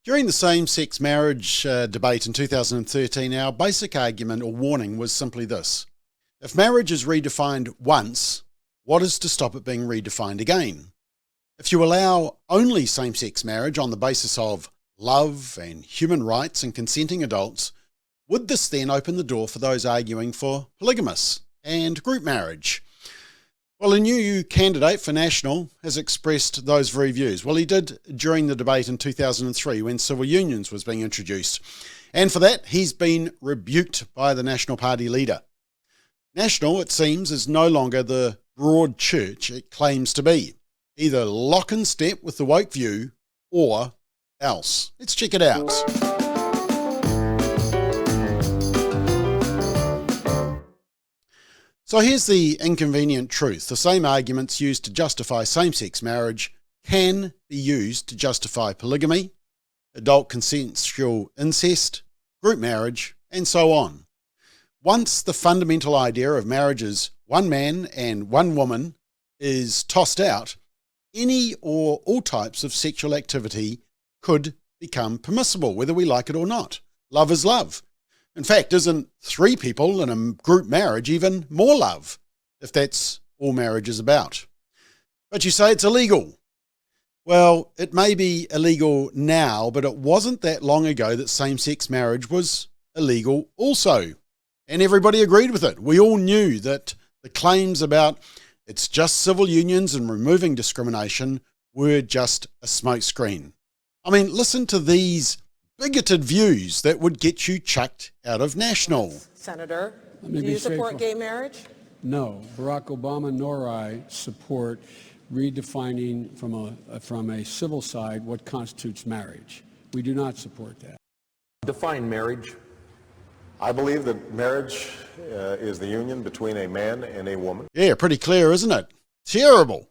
During the same-sex marriage debate in 2013, our basic argument or warning was simply this. If marriage is redefined once, what is to stop it being redefined again? If you allow only same-sex marriage on the basis of love and human rights and consenting adults, would this then open the door for those arguing for polygamous and group marriage? Well, a new candidate for National has expressed those very views. Well, he did during the debate in 2003 when civil unions was being introduced. And for that, he's been rebuked by the National Party leader. National, it seems, is no longer the broad church it claims to be. Either lock in step with the woke view or else. Let's check it out. So here's the inconvenient truth. The same arguments used to justify same-sex marriage can be used to justify polygamy, adult consensual incest, group marriage, and so on. Once the fundamental idea of marriage as one man and one woman is tossed out, any or all types of sexual activity could become permissible, whether we like it or not. Love is love. In fact, isn't 3 people in a group marriage even more love, if that's all marriage is about? But you say it's illegal. Well, it may be illegal now, but it wasn't that long ago that same-sex marriage was illegal also. And everybody agreed with it. We all knew that the claims about it's just civil unions and removing discrimination were just a smokescreen. I mean, listen to these bigoted views that would get you chucked out of National. Senator, do you support gay marriage? No, Barack Obama nor I support redefining from a civil side what constitutes marriage. We do not support that. Define marriage. I believe that marriage is the union between a man and a woman. Yeah, pretty clear, isn't it? Terrible.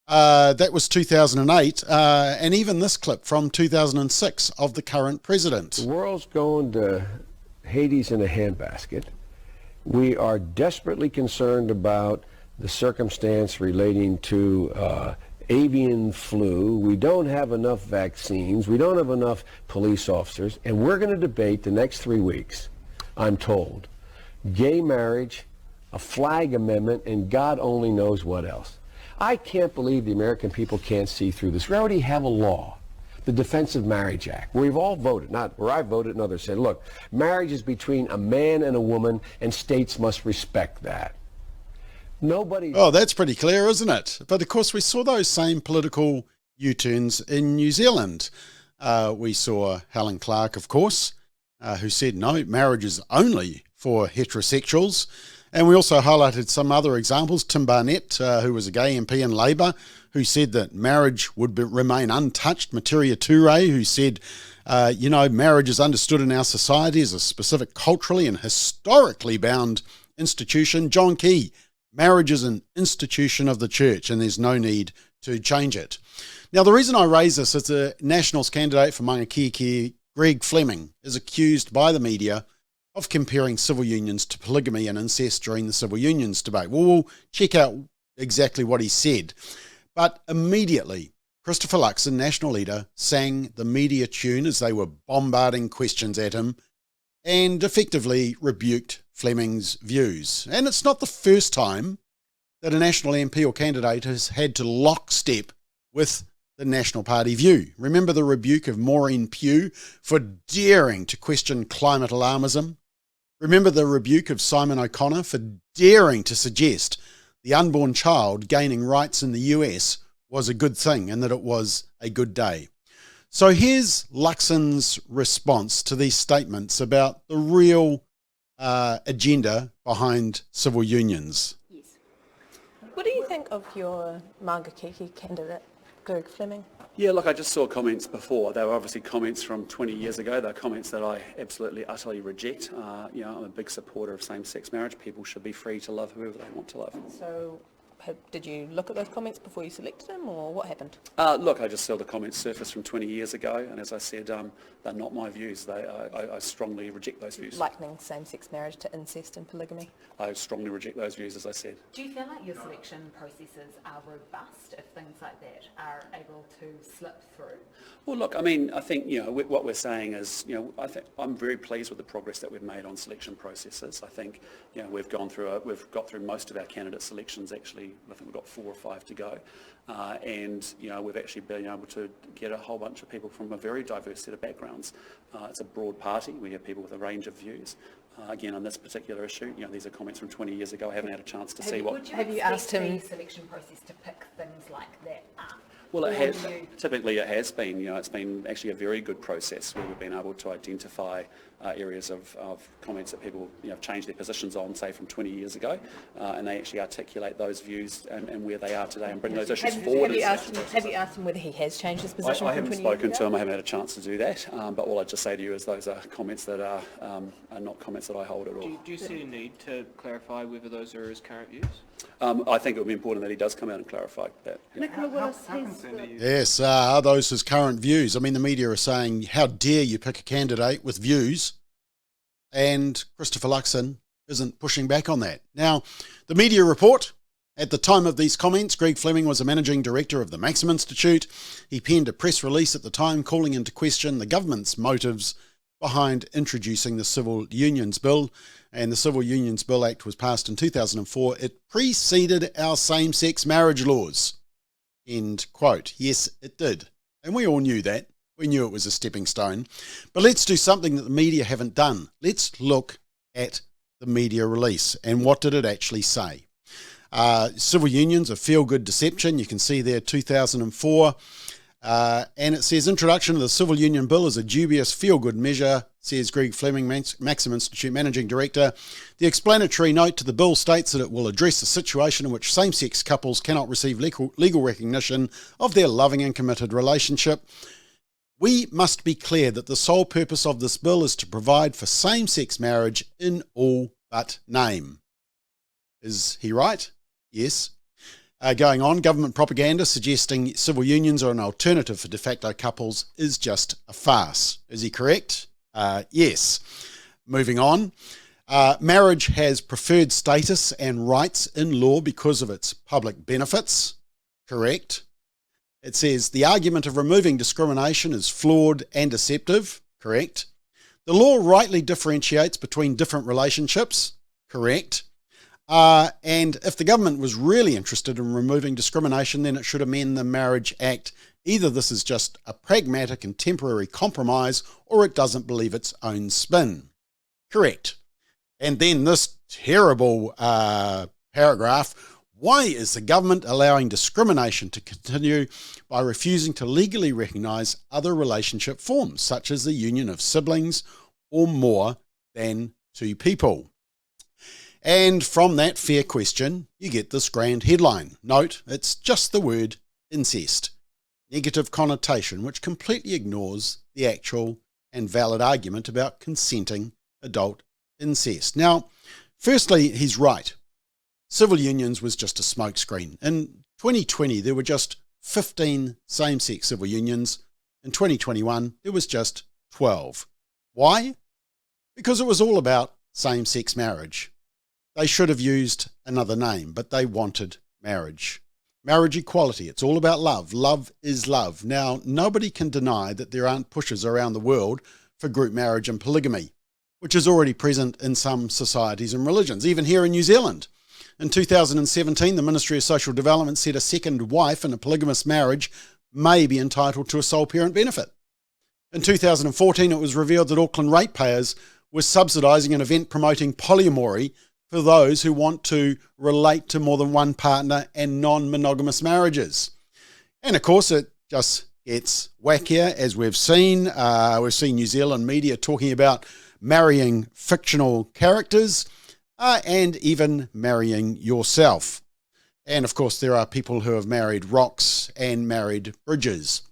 That was 2008, and even this clip from 2006 of the current president. The world's going to Hades in a handbasket. We are desperately concerned about the circumstance relating to avian flu. We don't have enough vaccines. We don't have enough police officers. And we're going to debate the next 3 weeks, I'm told, gay marriage, a flag amendment, and God only knows what else. I can't believe the American people can't see through this. We already have a law, the Defense of Marriage Act, where we've all voted, not where I voted and others said, look, marriage is between a man and a woman, and states must respect that. Nobody... Oh, that's pretty clear, isn't it? But of course, we saw those same political U-turns in New Zealand. We saw Helen Clark, of course, who said, no, marriage is only for heterosexuals. And we also highlighted some other examples. Tim Barnett, who was a gay MP in Labour, who said that marriage would remain untouched. Materia Ture, who said, marriage is understood in our society as a specific culturally and historically bound institution. John Key, marriage is an institution of the church and there's no need to change it. Now, the reason I raise this is the Nationals candidate for Mangakiki, Greg Fleming, is accused by the media of comparing civil unions to polygamy and incest during the civil unions debate. Well, we'll check out exactly what he said. But immediately, Christopher Luxon, National leader, sang the media tune as they were bombarding questions at him and effectively rebuked Fleming's views. And it's not the first time that a National MP or candidate has had to lockstep with the National Party view. Remember the rebuke of Maureen Pugh for daring to question climate alarmism? Remember the rebuke of Simon O'Connor for daring to suggest the unborn child gaining rights in the US was a good thing and that it was a good day. So here's Luxon's response to these statements about the real agenda behind civil unions. Yes. What do you think of your Mangakiki candidate, Greg Fleming? Yeah, look, I just saw comments before. They were obviously comments from 20 years ago. They're comments that I absolutely, utterly reject. I'm a big supporter of same-sex marriage. People should be free to love whoever they want to love. So Did you look at those comments before you selected them, or what happened? Look, I just saw the comments surface from 20 years ago, and as I said, they're not my views. I strongly reject those views. Likening same-sex marriage to incest and polygamy? I strongly reject those views, as I said. Do you feel like your selection processes are robust if things like that are able to slip through? Well, look, I mean, I think, what we're saying is, I'm very pleased with the progress that we've made on selection processes. I think, we've got through most of our candidate selections, actually. I think we've got 4 or 5 to go. And we've actually been able to get a whole bunch of people from a very diverse set of backgrounds. It's a broad party. We have people with a range of views. Again, on this particular issue, these are comments from 20 years ago. I haven't had a chance to see what... Would you Have you asked him... the selection process to pick things like that up? Well, typically it has been. It's been actually a very good process where we've been able to identify areas of comments that people have changed their positions on, say, from 20 years ago, and they actually articulate those views and where they are today and bring those issues forward. Have you asked him whether he has changed his position I from haven't 20 years spoken ago? to him. I haven't had a chance to do that. But all I'd just say to you is those are comments that are not comments that I hold at all. Do you see a need to clarify whether those are his current views? I think it would be important that he does come out and clarify that. Yeah. How concerned are you? Yes, are those his current views? I mean, the media are saying, how dare you pick a candidate with views? And Christopher Luxon isn't pushing back on that. Now, the media report, at the time of these comments, Greg Fleming was a managing director of the Maxim Institute. He penned a press release at the time calling into question the government's motives behind introducing the Civil Unions Bill. And the Civil Unions Bill Act was passed in 2004. It preceded our same-sex marriage laws. End quote. Yes, it did. And we all knew that. We knew it was a stepping stone. But let's do something that the media haven't done. Let's look at the media release. And what did it actually say? Civil unions, a feel-good deception. You can see there 2004. And it says, introduction of the Civil Union Bill is a dubious feel-good measure, says Greg Fleming, Maxim Institute Managing Director. The explanatory note to the bill states that it will address a situation in which same-sex couples cannot receive legal recognition of their loving and committed relationship. We must be clear that the sole purpose of this bill is to provide for same-sex marriage in all but name. Is he right? Yes. Going on, government propaganda suggesting civil unions are an alternative for de facto couples is just a farce. Is he correct? Yes. Moving on. Marriage has preferred status and rights in law because of its public benefits. Correct. It says the argument of removing discrimination is flawed and deceptive. Correct. The law rightly differentiates between different relationships. Correct. And if the government was really interested in removing discrimination, then it should amend the Marriage Act. Either this is just a pragmatic and temporary compromise, or it doesn't believe its own spin. Correct. And then this terrible paragraph. Why is the government allowing discrimination to continue by refusing to legally recognise other relationship forms, such as the union of siblings or more than two people? And from that fair question, you get this grand headline. Note, it's just the word incest. Negative connotation, which completely ignores the actual and valid argument about consenting adult incest. Now, firstly, he's right. Civil unions was just a smokescreen. In 2020, there were just 15 same-sex civil unions. In 2021, there was just 12. Why? Because it was all about same-sex marriage. They should have used another name, but they wanted marriage. Marriage equality, it's all about love. Love is love. Now, nobody can deny that there aren't pushes around the world for group marriage and polygamy, which is already present in some societies and religions, even here in New Zealand. In 2017, the Ministry of Social Development said a second wife in a polygamous marriage may be entitled to a sole parent benefit. In 2014, it was revealed that Auckland ratepayers were subsidising an event promoting polyamory for those who want to relate to more than one partner and non-monogamous marriages. And of course, it just gets wackier, as we've seen. We've seen New Zealand media talking about marrying fictional characters and even marrying yourself. And of course, there are people who have married rocks and married bridges.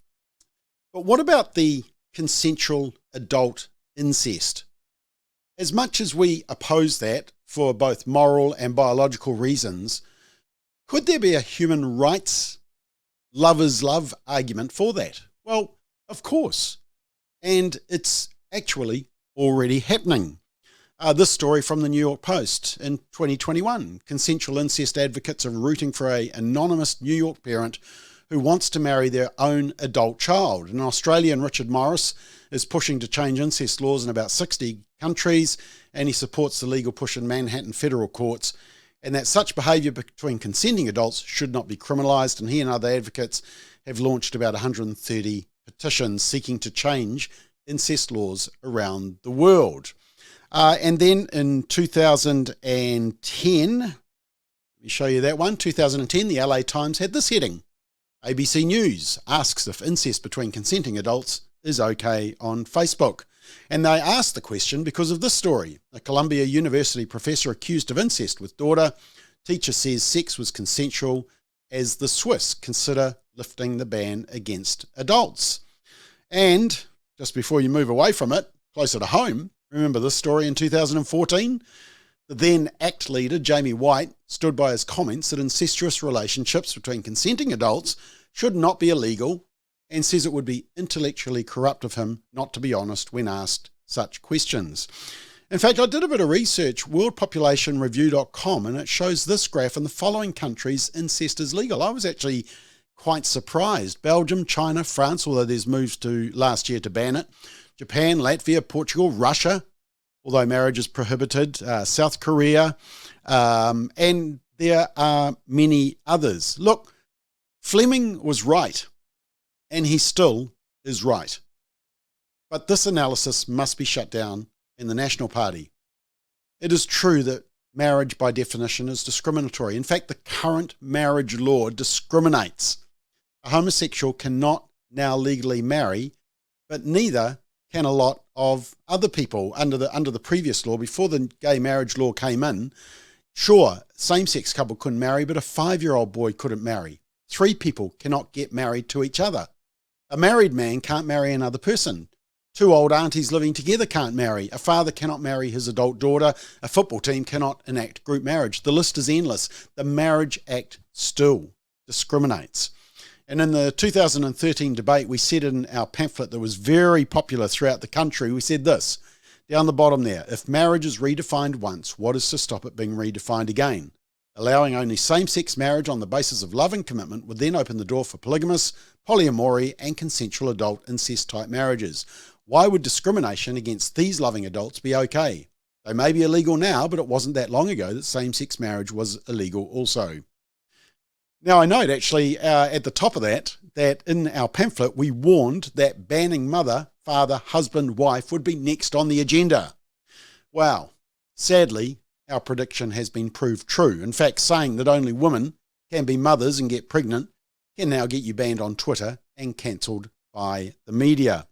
But what about the consensual adult incest? As much as we oppose that for both moral and biological reasons, Could there be a human rights lovers love argument for that? Well, of course. And it's actually already happening. This story from the New York Post in 2021. Consensual incest advocates are rooting for an anonymous New York parent who wants to marry their own adult child. In Australia, Richard Morris is pushing to change incest laws in about 60 countries, and he supports the legal push in Manhattan federal courts, and that such behaviour between consenting adults should not be criminalised. And he and other advocates have launched about 130 petitions seeking to change incest laws around the world. And then in 2010, let me show you that one, 2010, the LA Times had this heading: ABC News asks if incest between consenting adults is okay on Facebook. And they asked the question because of this story. A Columbia University professor accused of incest with daughter. Teacher says sex was consensual as the Swiss consider lifting the ban against adults. And just before you move away from it, closer to home, remember this story in 2014? The then ACT leader, Jamie White, stood by his comments that incestuous relationships between consenting adults should not be illegal, and says it would be intellectually corrupt of him not to be honest when asked such questions. In fact, I did a bit of research, worldpopulationreview.com, and it shows this graph in the following countries incest is legal. I was actually quite surprised. Belgium, China, France, although there's moves to last year to ban it, Japan, Latvia, Portugal, Russia, although marriage is prohibited, South Korea, and there are many others. Look, Fleming was right, and he still is right. But this analysis must be shut down in the National Party. It is true that marriage by definition is discriminatory. In fact, the current marriage law discriminates. A homosexual cannot now legally marry, but neither can a lot of other people under the previous law. Before the gay marriage law came in, sure, same-sex couple couldn't marry, but a 5-year-old boy couldn't marry. 3 people cannot get married to each other. A married man can't marry another person. 2 old aunties living together can't marry. A father cannot marry his adult daughter. A football team cannot enact group marriage. The list is endless. The Marriage Act still discriminates. And in the 2013 debate, we said in our pamphlet that was very popular throughout the country, we said this, down the bottom there: if marriage is redefined once, what is to stop it being redefined again? Allowing only same-sex marriage on the basis of love and commitment would then open the door for polygamous, polyamory, and consensual adult incest-type marriages. Why would discrimination against these loving adults be okay? They may be illegal now, but it wasn't that long ago that same-sex marriage was illegal also. Now, I note actually at the top of that in our pamphlet, we warned that banning mother, father, husband, wife would be next on the agenda. Well, sadly, our prediction has been proved true. In fact, saying that only women can be mothers and get pregnant can now get you banned on Twitter and cancelled by the media.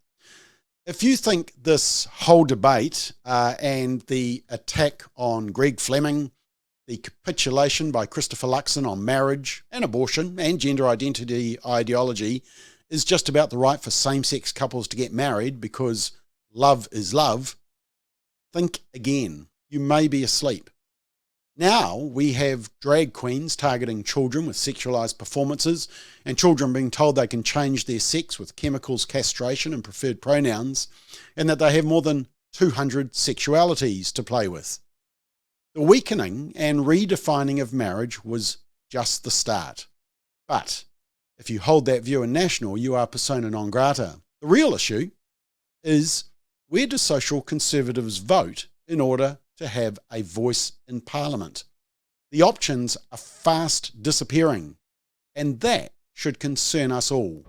If you think this whole debate and the attack on Greg Fleming, the capitulation by Christopher Luxon on marriage and abortion and gender identity ideology is just about the right for same-sex couples to get married because love is love, think again. You may be asleep. Now we have drag queens targeting children with sexualized performances and children being told they can change their sex with chemicals, castration and preferred pronouns, and that they have more than 200 sexualities to play with. The weakening and redefining of marriage was just the start. But if you hold that view in National, you are persona non grata. The real issue is, where do social conservatives vote in order to have a voice in Parliament? The options are fast disappearing, and that should concern us all.